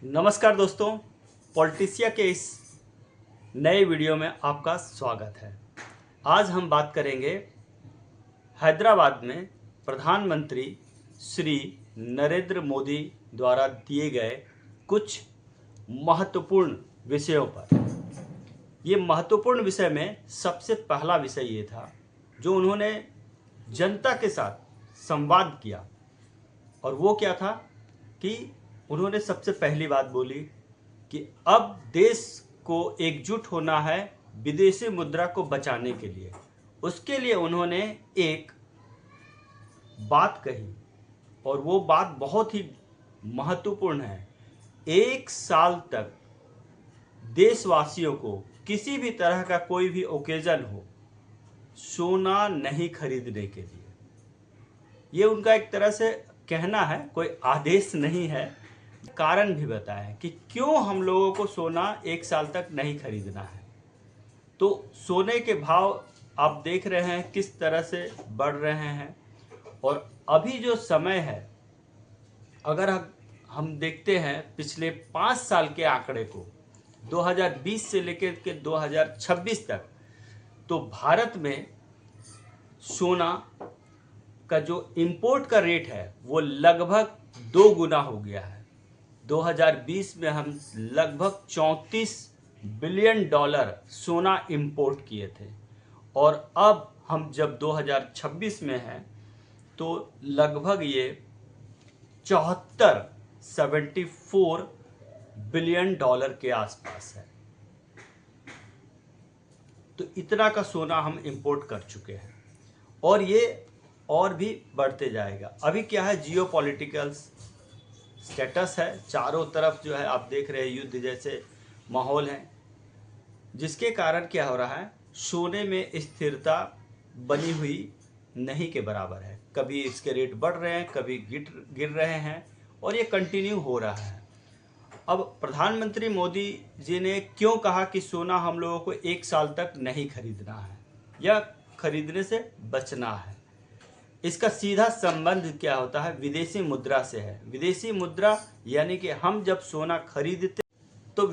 नमस्कार दोस्तों, पॉलिटिशिया के इस नए वीडियो में आपका स्वागत है। आज हम बात करेंगे हैदराबाद में प्रधानमंत्री श्री नरेंद्र मोदी द्वारा दिए गए कुछ महत्वपूर्ण विषयों पर। ये महत्वपूर्ण विषय में सबसे पहला विषय ये था जो उन्होंने जनता के साथ संवाद किया, और वो क्या था कि उन्होंने सबसे पहली बात बोली कि अब देश को एकजुट होना है विदेशी मुद्रा को बचाने के लिए। उसके लिए उन्होंने एक बात कही और वो बात बहुत ही महत्वपूर्ण है। 1 साल तक देशवासियों को किसी भी तरह का कोई भी ओकेजन हो, सोना नहीं खरीदने के लिए। ये उनका एक तरह से कहना है, कोई आदेश नहीं है। कारण भी बताया है कि क्यों हम लोगों को सोना 1 साल तक नहीं खरीदना है। तो सोने के भाव आप देख रहे हैं किस तरह से बढ़ रहे हैं, और अभी जो समय है, अगर हम देखते हैं पिछले 5 साल के आंकड़े को 2020 से लेकर के 2026 तक, तो भारत में सोना का जो इंपोर्ट का रेट है वो लगभग 2 गुना हो गया है। 2020 में हम लगभग $34 बिलियन सोना इंपोर्ट किए थे, और अब हम जब 2026 में हैं तो लगभग ये 74 बिलियन डॉलर के आसपास है। तो इतना का सोना हम इंपोर्ट कर चुके हैं, और ये और भी बढ़ते जाएगा। अभी क्या है, जियोपॉलिटिकल स्टेटस है, चारों तरफ जो है आप देख रहे हैं युद्ध जैसे माहौल है, जिसके कारण क्या हो रहा है, सोने में स्थिरता बनी हुई नहीं के बराबर है। कभी इसके रेट बढ़ रहे हैं, कभी गिर रहे हैं, और ये कंटिन्यू हो रहा है। अब प्रधानमंत्री मोदी जी ने क्यों कहा कि सोना हम लोगों को 1 साल तक नहीं खरीदना है या खरीदने से बचना है? इसका सीधा संबंध क्या होता है, विदेशी मुद्रा से है। विदेशी मुद्रा यानी कि हम जब सोना खरीदते तो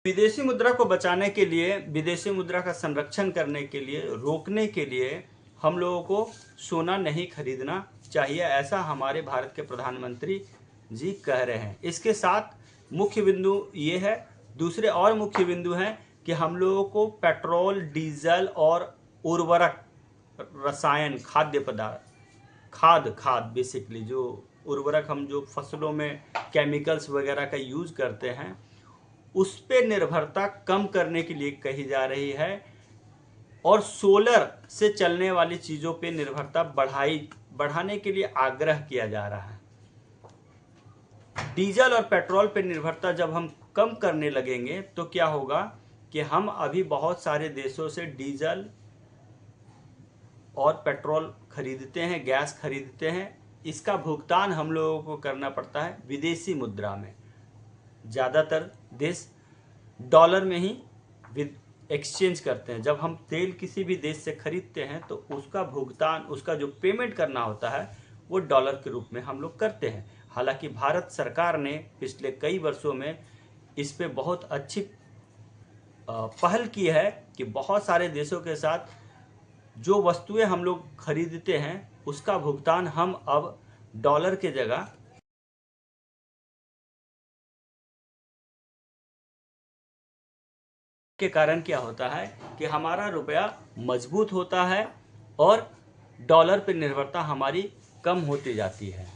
विदेशी मुद्रा को बचाने के लिए, विदेशी मुद्रा का संरक्षण करने के लिए, रोकने के लिए हम लोगों को सोना नहीं खरीदना चाहिए, ऐसा हमारे भारत के प्रधानमंत्री जी कह रहे हैं। इसके साथ मुख्य बिंदु ये है, दूसरे और मुख्य बिंदु हैं कि हम लोगों को पेट्रोल, डीजल और उर्वरक, रसायन, खाद्य पदार्थ, खाद बेसिकली जो उर्वरक हम जो फसलों में केमिकल्स वगैरह का यूज करते हैं, उस पे निर्भरता कम करने के लिए कही जा रही है, और सोलर से चलने वाली चीज़ों पे निर्भरता बढ़ाने के लिए आग्रह किया जा रहा है। डीजल और पेट्रोल पे निर्भरता जब हम कम करने लगेंगे तो क्या होगा कि हम अभी बहुत सारे देशों से डीजल और पेट्रोल खरीदते हैं, गैस खरीदते हैं, इसका भुगतान हम लोगों को करना पड़ता है विदेशी मुद्रा में। ज़्यादातर देश डॉलर में ही एक्सचेंज करते हैं। जब हम तेल किसी भी देश से खरीदते हैं तो उसका भुगतान, उसका जो पेमेंट करना होता है वो डॉलर के रूप में हम लोग करते हैं। हालांकि भारत सरकार ने पिछले कई वर्षों में इस पे बहुत अच्छी पहल की है कि बहुत सारे देशों के साथ जो वस्तुएं हम लोग खरीदते हैं उसका भुगतान हम अब डॉलर के जगह के कारण क्या होता है कि हमारा रुपया मजबूत होता है और डॉलर पर निर्भरता हमारी कम होती जाती है,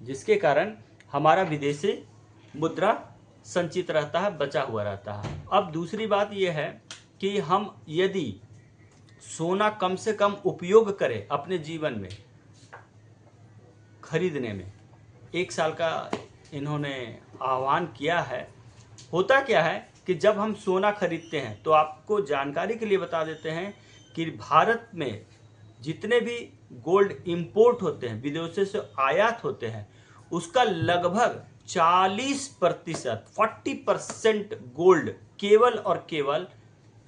जिसके कारण हमारा विदेशी मुद्रा संचित रहता है, बचा हुआ रहता है। अब दूसरी बात यह है कि हम यदि सोना कम से कम उपयोग करें अपने जीवन में खरीदने में, 1 साल का इन्होंने आह्वान किया है। होता क्या है कि जब हम सोना खरीदते हैं, तो आपको जानकारी के लिए बता देते हैं कि भारत में जितने भी गोल्ड इंपोर्ट होते हैं, विदेशों से आयात होते हैं, उसका लगभग 40% गोल्ड केवल और केवल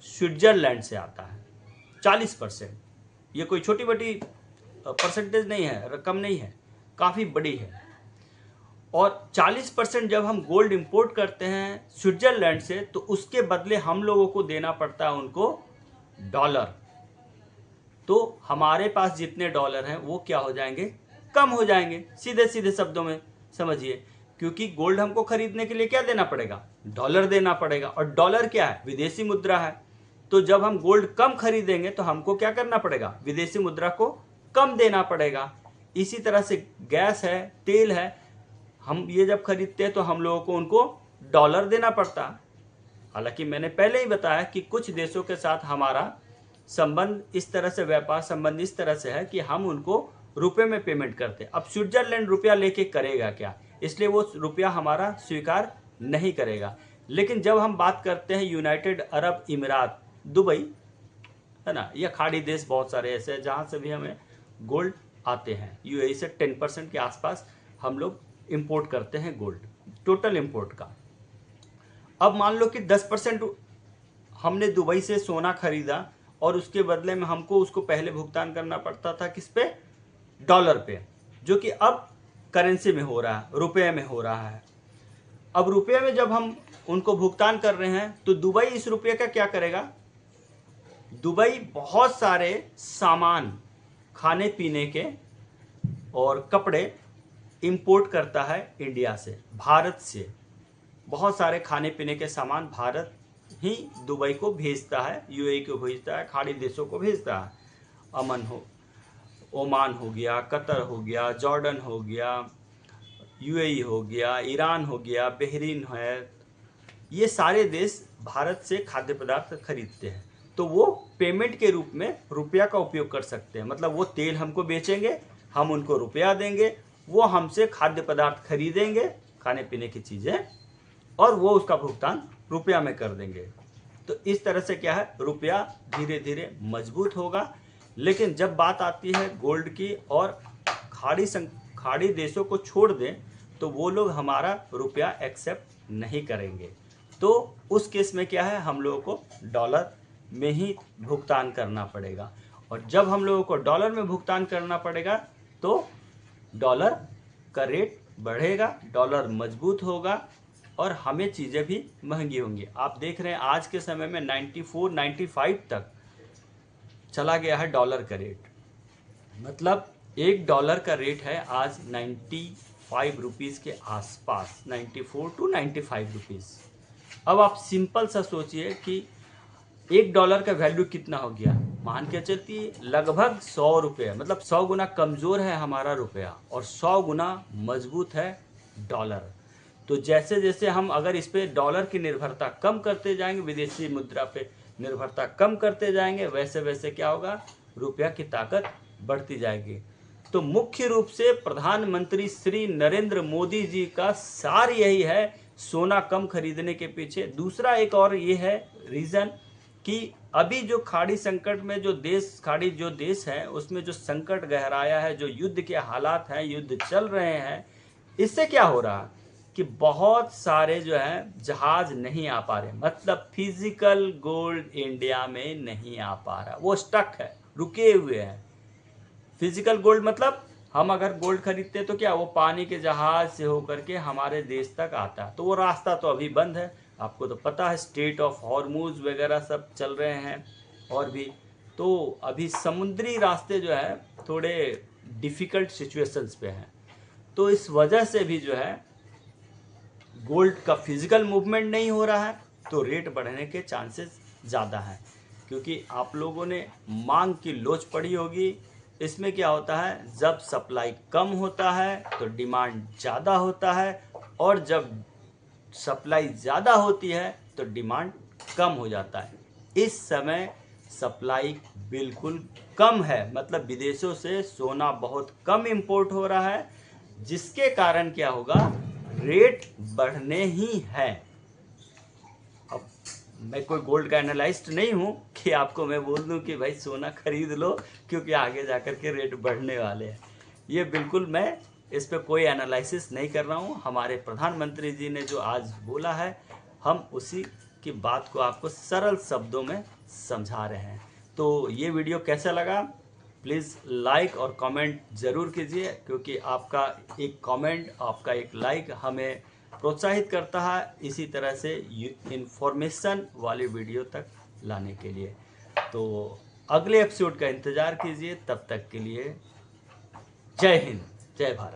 स्विट्जरलैंड से आता है। 40%, ये कोई छोटी बड़ी परसेंटेज नहीं है, रकम नहीं है, काफ़ी बड़ी है। और 40% जब हम गोल्ड इंपोर्ट करते हैं स्विट्जरलैंड से, तो उसके बदले हम लोगों को देना पड़ता है उनको डॉलर। तो हमारे पास जितने डॉलर हैं वो क्या हो जाएंगे, कम हो जाएंगे। सीधे सीधे शब्दों में समझिए, क्योंकि गोल्ड हमको खरीदने के लिए क्या देना पड़ेगा, डॉलर देना पड़ेगा। और डॉलर क्या है, विदेशी मुद्रा है। तो जब हम गोल्ड कम खरीदेंगे तो हमको क्या करना पड़ेगा, विदेशी मुद्रा को कम देना पड़ेगा। इसी तरह से गैस है, तेल है, हम ये जब खरीदते हैं तो हम लोगों को उनको डॉलर देना पड़ता है। हालांकि मैंने पहले ही बताया कि कुछ देशों के साथ हमारा संबंध इस तरह से, व्यापार संबंध इस तरह से है कि हम उनको रुपए में पेमेंट करते हैं। अब स्विट्जरलैंड रुपया लेके करेगा क्या, इसलिए वो रुपया हमारा स्वीकार नहीं करेगा। लेकिन जब हम बात करते हैं यूनाइटेड अरब इमिरात, दुबई है ना, या खाड़ी देश बहुत सारे ऐसे हैं जहाँ से भी हमें गोल्ड आते हैं। यूएई से 10% के आसपास हम लोग इंपोर्ट करते हैं गोल्ड, टोटल इंपोर्ट का। अब मान लो कि 10% हमने दुबई से सोना खरीदा और उसके बदले में हमको उसको पहले भुगतान करना पड़ता था किस पे, डॉलर पे, जो कि अब करेंसी में हो रहा है, रुपये में हो रहा है। अब रुपये में जब हम उनको भुगतान कर रहे हैं तो दुबई इस रुपये का क्या करेगा, दुबई बहुत सारे सामान, खाने पीने के और कपड़े इंपोर्ट करता है इंडिया से, भारत से। बहुत सारे खाने पीने के सामान भारत ही दुबई को भेजता है, यूएई को भेजता है, खाड़ी देशों को भेजता है। अमन हो, ओमान हो गया, कतर हो गया, जॉर्डन हो गया, यूएई हो गया, ईरान हो गया, बहरीन है, ये सारे देश भारत से खाद्य पदार्थ खरीदते हैं। तो वो पेमेंट के रूप में रुपया का उपयोग कर सकते हैं। मतलब वो तेल हमको बेचेंगे, हम उनको रुपया देंगे, वो हमसे खाद्य पदार्थ खरीदेंगे, खाने पीने की चीज़ें, और वो उसका भुगतान रुपया में कर देंगे। तो इस तरह से क्या है, रुपया धीरे धीरे मजबूत होगा। लेकिन जब बात आती है गोल्ड की और खाड़ी देशों को छोड़ दें तो वो लोग हमारा रुपया एक्सेप्ट नहीं करेंगे। तो उस केस में क्या है, हम लोगों को डॉलर में ही भुगतान करना पड़ेगा। और जब हम लोगों को डॉलर में भुगतान करना पड़ेगा तो डॉलर का रेट बढ़ेगा, डॉलर मजबूत होगा और हमें चीज़ें भी महंगी होंगी। आप देख रहे हैं आज के समय में 94-95 तक चला गया है डॉलर का रेट। मतलब $1 का रेट है आज 95 रुपीज़ के आसपास, 94 to 95 रुपीज़। अब आप सिंपल सा सोचिए कि $1 का वैल्यू कितना हो गया, मान के चलती लगभग 100 रुपये। मतलब 100 गुना कमज़ोर है हमारा रुपया और 100 गुना मजबूत है डॉलर। तो जैसे जैसे हम अगर इस पे डॉलर की निर्भरता कम करते जाएंगे, विदेशी मुद्रा पे निर्भरता कम करते जाएंगे, वैसे वैसे क्या होगा, रुपया की ताकत बढ़ती जाएगी। तो मुख्य रूप से प्रधानमंत्री श्री नरेंद्र मोदी जी का सार यही है, सोना कम खरीदने के पीछे। दूसरा एक और ये है रीज़न कि अभी जो खाड़ी संकट में खाड़ी जो देश है उसमें जो संकट गहराया है, जो युद्ध के हालात हैं, युद्ध चल रहे हैं, इससे क्या हो रहा है कि बहुत सारे जो है जहाज नहीं आ पा रहे। मतलब फिजिकल गोल्ड इंडिया में नहीं आ पा रहा, वो स्टक है, रुके हुए हैं। फिजिकल गोल्ड मतलब हम अगर गोल्ड खरीदते हैं तो क्या, वो पानी के जहाज से होकर के हमारे देश तक आता है, तो वो रास्ता तो अभी बंद है। आपको तो पता है स्ट्रेट ऑफ हॉर्मुज वगैरह सब चल रहे हैं और भी। तो अभी समुद्री रास्ते जो है थोड़े डिफ़िकल्ट सिचुएशंस पे हैं। तो इस वजह से भी जो है गोल्ड का फिजिकल मूवमेंट नहीं हो रहा है, तो रेट बढ़ने के चांसेस ज़्यादा हैं। क्योंकि आप लोगों ने मांग की लोच पड़ी होगी। इसमें क्या होता है, जब सप्लाई कम होता है तो डिमांड ज़्यादा होता है, और जब सप्लाई ज़्यादा होती है तो डिमांड कम हो जाता है। इस समय सप्लाई बिल्कुल कम है, मतलब विदेशों से सोना बहुत कम इंपोर्ट हो रहा है, जिसके कारण क्या होगा, रेट बढ़ने ही है। अब मैं कोई गोल्ड का एनालिस्ट नहीं हूँ कि आपको मैं बोल दूँ कि भाई सोना खरीद लो क्योंकि आगे जाकर के रेट बढ़ने वाले हैं। ये बिल्कुल मैं इस पर कोई एनालिसिस नहीं कर रहा हूँ। हमारे प्रधानमंत्री जी ने जो आज बोला है, हम उसी की बात को आपको सरल शब्दों में समझा रहे हैं। तो ये वीडियो कैसा लगा प्लीज़ लाइक और कमेंट ज़रूर कीजिए, क्योंकि आपका एक कमेंट, आपका एक लाइक हमें प्रोत्साहित करता है इसी तरह से इन्फॉर्मेशन वाली वीडियो तक लाने के लिए। तो अगले एपिसोड का इंतज़ार कीजिए, तब तक के लिए जय हिंद, जय भारत।